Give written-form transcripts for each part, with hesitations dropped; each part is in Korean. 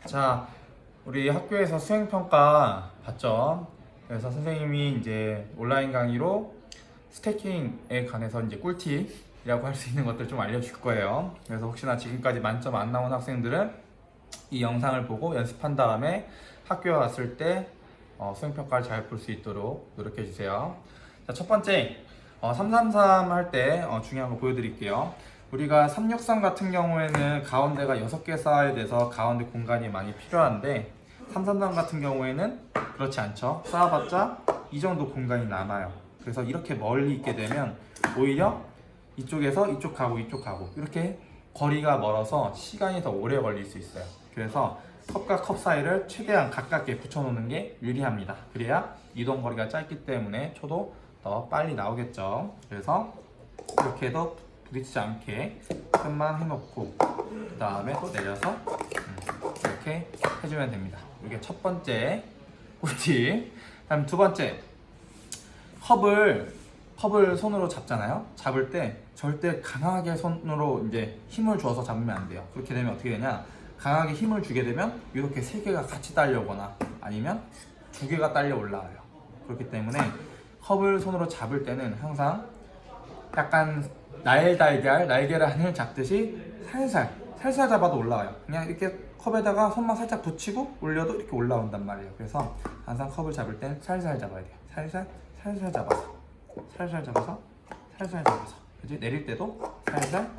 자, 우리 학교에서 수행평가 봤죠? 그래서 선생님이 이제 온라인 강의로 스태킹에 관해서 이제 꿀팁이라고 할 수 있는 것들 좀 알려줄 거예요. 그래서 혹시나 지금까지 만점 안 나온 학생들은 이 영상을 보고 연습한 다음에 학교에 왔을 때 수행평가를 잘 볼 수 있도록 노력해 주세요. 자, 첫 번째, 333 할 때 중요한 거 보여드릴게요. 우리가 363 같은 경우에는 가운데가 6개 쌓아야 돼서 가운데 공간이 많이 필요한데 333 같은 경우에는 그렇지 않죠. 쌓아봤자 이 정도 공간이 남아요. 그래서 이렇게 멀리 있게 되면 오히려 이쪽에서 이쪽 가고 이쪽 가고 이렇게 거리가 멀어서 시간이 더 오래 걸릴 수 있어요. 그래서 컵과 컵 사이를 최대한 가깝게 붙여놓는 게 유리합니다. 그래야 이동 거리가 짧기 때문에 초도 더 빨리 나오겠죠. 그래서 이렇게 해도 부딪히지 않게 끝만 해놓고 그 다음에 또 내려서 이렇게 해주면 됩니다. 이게 첫 번째 꿀팁. 다음 두 번째, 컵을 손으로 잡잖아요. 잡을 때 절대 강하게 손으로 이제 힘을 줘서 잡으면 안 돼요. 그렇게 되면 어떻게 되냐, 강하게 힘을 주게 되면 이렇게 세 개가 같이 딸려오거나 아니면 두 개가 딸려 올라와요. 그렇기 때문에 컵을 손으로 잡을 때는 항상 약간 날계란을 잡듯이 살살 잡아도 올라와요. 그냥 이렇게 컵에다가 손만 살짝 붙이고 올려도 이렇게 올라온단 말이에요. 그래서 항상 컵을 잡을 땐 살살 잡아야 돼요. 살살 잡아서 그지? 내릴 때도 살살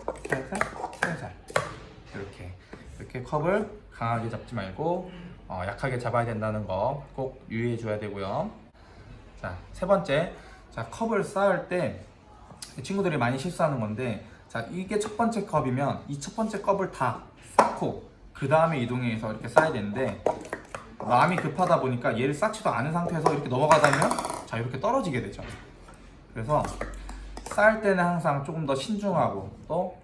이렇게 컵을 강하게 잡지 말고 약하게 잡아야 된다는 거 꼭 유의해 줘야 되고요. 자, 세 번째, 자, 컵을 쌓을 때 친구들이 많이 실수하는 건데, 자, 이게 첫 번째 컵이면 이 첫 번째 컵을 다 쌓고 그 다음에 이동해서 이렇게 쌓아야 되는데 마음이 급하다 보니까 얘를 쌓지도 않은 상태에서 이렇게 넘어가다면 자, 이렇게 떨어지게 되죠. 그래서 쌓을 때는 항상 조금 더 신중하고 또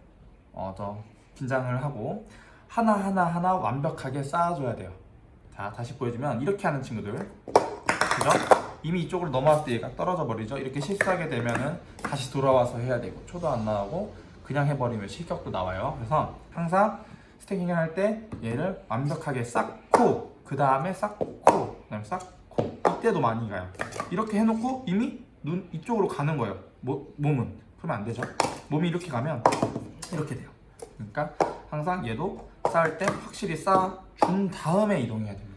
더 긴장을 하고 하나 완벽하게 쌓아줘야 돼요. 자, 다시 보여주면 이렇게 하는 친구들, 그죠? 이미 이쪽으로 넘어왔을 때 얘가 떨어져 버리죠. 이렇게 실수하게 되면은 다시 돌아와서 해야 되고 초도 안 나오고 그냥 해버리면 실격도 나와요. 그래서 항상 스태킹을 할 때 얘를 완벽하게 쌓고 그 다음에 쌓고 이때도 많이 가요. 이렇게 해놓고 이미 눈 이쪽으로 가는 거예요. 몸은. 그러면 안 되죠. 몸이 이렇게 가면 이렇게 돼요. 그러니까 항상 얘도 쌓을 때 확실히 쌓아준 다음에 이동해야 됩니다.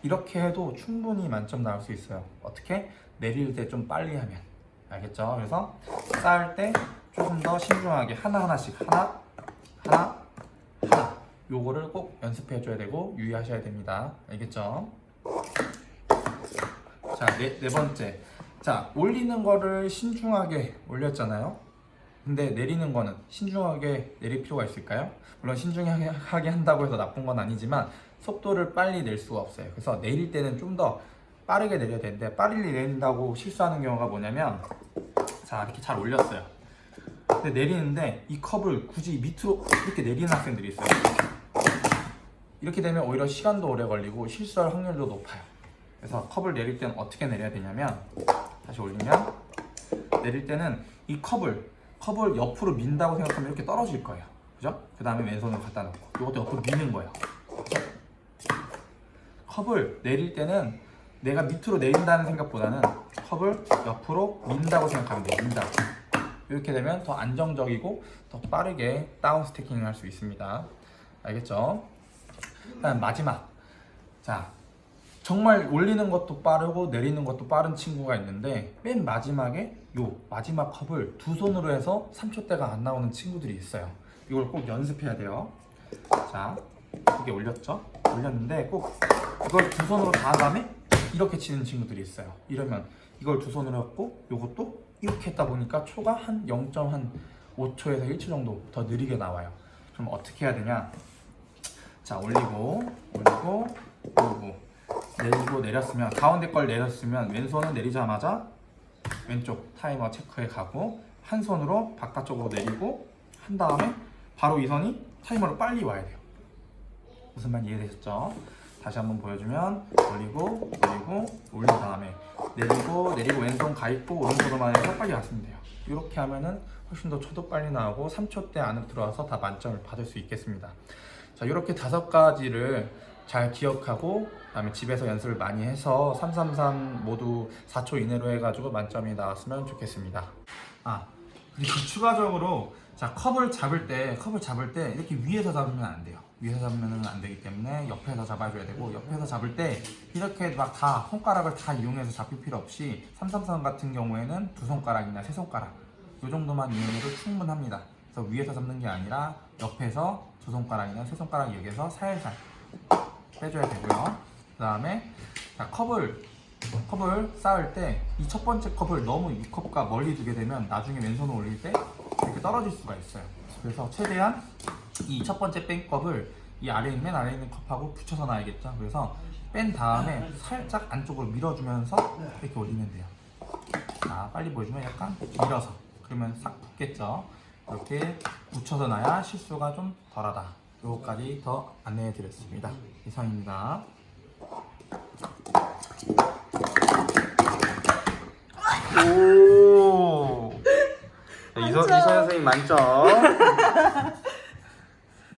이렇게 해도 충분히 만점 나올 수 있어요. 어떻게? 내릴 때 좀 빨리 하면. 알겠죠? 그래서 쌓을 때 조금 더 신중하게 하나씩 하나 요거를 꼭 연습해 줘야 되고 유의하셔야 됩니다. 알겠죠? 자, 네 번째. 자, 올리는 거를 신중하게 올렸잖아요. 근데 내리는 거는 신중하게 내릴 필요가 있을까요? 물론 신중하게 한다고 해서 나쁜 건 아니지만 속도를 빨리 낼 수가 없어요. 그래서 내릴 때는 좀 더 빠르게 내려야 되는데 빨리 내린다고 실수하는 경우가 뭐냐면, 자, 이렇게 잘 올렸어요. 근데 내리는데 이 컵을 굳이 밑으로 이렇게 내리는 학생들이 있어요. 이렇게 되면 오히려 시간도 오래 걸리고 실수할 확률도 높아요. 그래서 컵을 내릴 때는 어떻게 내려야 되냐면, 다시 올리면 내릴 때는 이 컵을 옆으로 민다고 생각하면 이렇게 떨어질 거예요. 그죠? 그 다음에 왼손을 갖다 놓고 이것도 옆으로 미는 거예요. 컵을 내릴 때는 내가 밑으로 내린다는 생각보다는 컵을 옆으로 민다고 생각하면 돼요. 민다고. 이렇게 되면 더 안정적이고 더 빠르게 다운 스태킹을 할 수 있습니다. 알겠죠? 다음 마지막. 자, 정말 올리는 것도 빠르고 내리는 것도 빠른 친구가 있는데 맨 마지막에 요 마지막 컵을 두 손으로 해서 3초대가 안 나오는 친구들이 있어요. 이걸 꼭 연습해야 돼요. 자, 이게 올렸죠? 올렸는데 꼭 이걸 두 손으로 다 한 다음에 이렇게 치는 친구들이 있어요. 이러면 이걸 두 손으로 했고 요것도 이렇게 했다 보니까 초가 한 0.5초에서 1초 정도 더 느리게 나와요. 그럼 어떻게 해야 되냐? 자, 올리고 내리고 내렸으면, 가운데 걸 내렸으면 왼손은 내리자마자 왼쪽 타이머 체크에 가고 한 손으로 바깥쪽으로 내리고 한 다음에 바로 이 손이 타이머로 빨리 와야 돼요. 무슨 말 이해되셨죠? 다시 한번 보여주면 올리고 올린 다음에 내리고 왼손 가 있고 오른손으로만 해서 빨리 왔으면 돼요. 이렇게 하면은 훨씬 더 초도 빨리 나오고 3초대 안에 들어와서 다 만점을 받을 수 있겠습니다. 자, 이렇게 5가지를 잘 기억하고 그다음에 집에서 연습을 많이 해서 333 모두 4초 이내로 해가지고 만점이 나왔으면 좋겠습니다. 그리고 추가적으로 자 컵을 잡을 때 이렇게 위에서 잡으면 안 돼요. 위에서 잡으면 안 되기 때문에 옆에서 잡아줘야 되고, 옆에서 잡을 때 이렇게 막 다 손가락을 다 이용해서 잡힐 필요 없이 333 같은 경우에는 2손가락이나 3손가락 이 정도만 이용해도 충분합니다. 그래서 위에서 잡는 게 아니라 옆에서 2손가락이나 3손가락 이용해서 살살 빼줘야 되고요. 그 다음에 컵을 쌓을 때 이 첫 번째 컵을 너무 이 컵과 멀리 두게 되면 나중에 왼손을 올릴 때 이렇게 떨어질 수가 있어요. 그래서 최대한 이 첫 번째 뺀 컵을 이 맨 아래에 있는 컵하고 붙여서 놔야겠죠. 그래서 뺀 다음에 살짝 안쪽으로 밀어주면서 이렇게 올리면 돼요. 자, 빨리 보여주면 약간 밀어서, 그러면 싹 붙겠죠. 이렇게 붙여서 놔야 실수가 좀 덜하다. 요거까지 더 안내해 드렸습니다. 이상입니다. 오! 이서 선생님 만점.